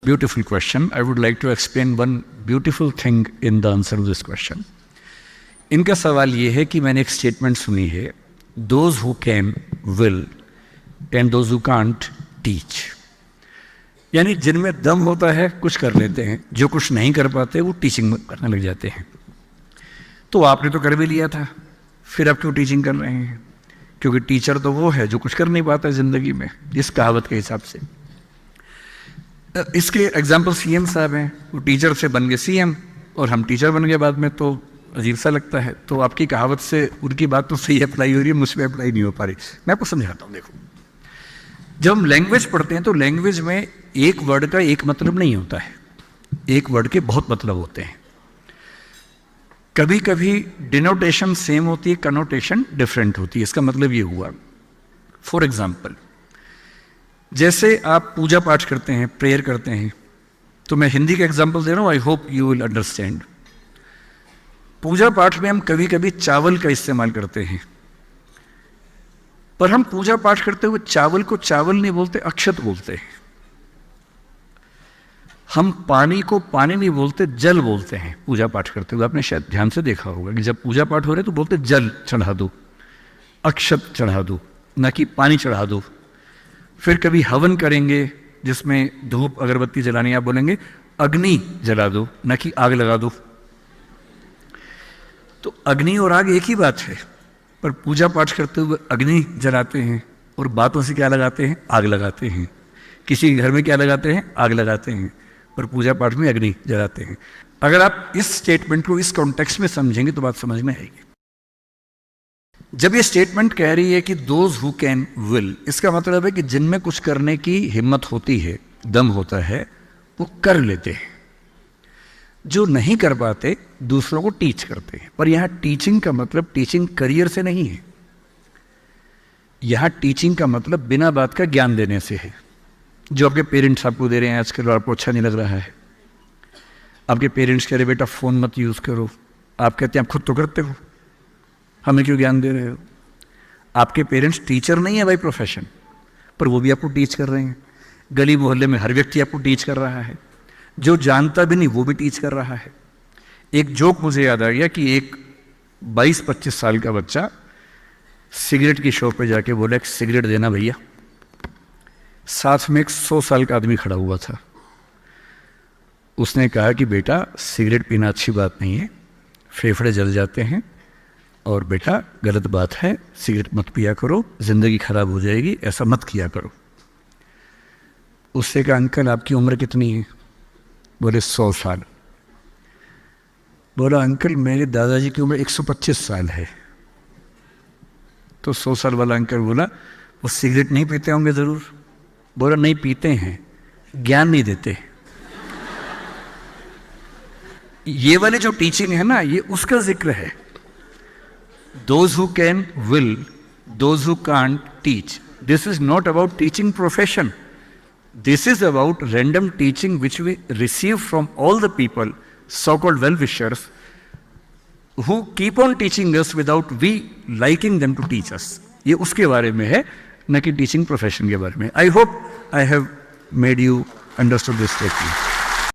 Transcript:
beautiful question. I would like to explain one beautiful thing in the answer to this question. इनका सवाल ये है कि मैंने एक स्टेटमेंट सुनी है, those who can will and those who can't teach. यानी जिनमें दम होता है कुछ कर लेते हैं, जो कुछ नहीं कर पाते वो टीचिंग करने लग जाते हैं। तो आपने तो कर भी लिया था, फिर आप क्यों टीचिंग कर रहे हैं? क्योंकि टीचर तो वो है जो कुछ कर नहीं पाता ज़िंदगी में, इस कहावत के हिसाब से। इसके एग्जाम्पल सीएम साहब हैं, वो टीचर से बन गए सीएम और हम टीचर बन गए बाद में, तो अजीब सा लगता है। तो आपकी कहावत से उनकी बात तो सही अप्लाई हो रही है, मुझ पर अप्लाई नहीं हो पा रही। मैं आपको समझाता हूँ। देखो, जब हम लैंग्वेज पढ़ते हैं तो लैंग्वेज में एक वर्ड का एक मतलब नहीं होता है, एक वर्ड के बहुत मतलब होते हैं। कभी कभी डिनोटेशन सेम होती है, कनोटेशन डिफरेंट होती है। इसका मतलब ये हुआ, फॉर एग्जाम्पल, जैसे आप पूजा पाठ करते हैं, प्रेयर करते हैं, तो मैं हिंदी का एग्जाम्पल दे रहा हूँ, I hope you will understand. पूजा पाठ में हम कभी कभी चावल का इस्तेमाल करते हैं, पर हम पूजा पाठ करते हुए चावल को चावल नहीं बोलते, अक्षत बोलते हैं। हम पानी को पानी नहीं बोलते, जल बोलते हैं पूजा पाठ करते हुए। आपने शायद ध्यान से देखा होगा कि जब पूजा पाठ हो रहे तो बोलते जल चढ़ा दो, अक्षत चढ़ा दो, न कि पानी चढ़ा दो। फिर कभी हवन करेंगे जिसमें धूप अगरबत्ती जलानी, आप बोलेंगे अग्नि जला दो, न कि आग लगा दो। तो अग्नि और आग एक ही बात है, पर पूजा पाठ करते हुए अग्नि जलाते हैं और बातों से क्या लगाते हैं? आग लगाते हैं। किसी घर में क्या लगाते हैं? आग लगाते हैं, पर पूजा पाठ में अग्नि जलाते हैं। अगर आप इस स्टेटमेंट को इस कॉन्टेक्स्ट में समझेंगे तो बात समझ में आएगी। जब ये स्टेटमेंट कह रही है कि दोज हु कैन विल, इसका मतलब है कि जिनमें कुछ करने की हिम्मत होती है, दम होता है, वो कर लेते हैं। जो नहीं कर पाते दूसरों को टीच करते हैं। पर यहां टीचिंग का मतलब टीचिंग करियर से नहीं है, यहां टीचिंग का मतलब बिना बात का ज्ञान देने से है। जो आपके पेरेंट्स आपको दे रहे हैं आजकल और आपको अच्छा नहीं लग रहा है, आपके पेरेंट्स कह रहे बेटा फ़ोन मत यूज़ करो, आप कहते हैं आप खुद तो करते हो, हमें क्यों ज्ञान दे रहे हो? आपके पेरेंट्स टीचर नहीं है बाई प्रोफेशन, पर वो भी आपको टीच कर रहे हैं। गली मोहल्ले में हर व्यक्ति आपको टीच कर रहा है, जो जानता भी नहीं वो भी टीच कर रहा है। एक जोक मुझे याद आ गया कि एक 22-25 साल का बच्चा सिगरेट की शॉप पे जाके बोला एक सिगरेट देना भैया। साथ में एक 100 साल का आदमी खड़ा हुआ था। उसने कहा कि बेटा सिगरेट पीना अच्छी बात नहीं है, फेफड़े जल जाते हैं, और बेटा गलत बात है, सिगरेट मत पिया करो, जिंदगी खराब हो जाएगी, ऐसा मत किया करो। उससे कहा अंकल आपकी उम्र कितनी है? बोले 100 साल। बोला अंकल मेरे दादाजी की उम्र 125 साल है। तो 100 साल वाला अंकल बोला वो सिगरेट नहीं पीते होंगे ज़रूर? बोला नहीं पीते हैं, ज्ञान नहीं देते। ये वाली जो टीचिंग है ना, ये उसका जिक्र है। Those who can will, those who can't teach. This is not about teaching profession. This is about random teaching which we receive from all the people, so-called well-wishers, who keep on teaching us without we liking them to teach us. ये उसके बारे में है, न कि teaching profession के बारे में। I hope I have made you understood this statement.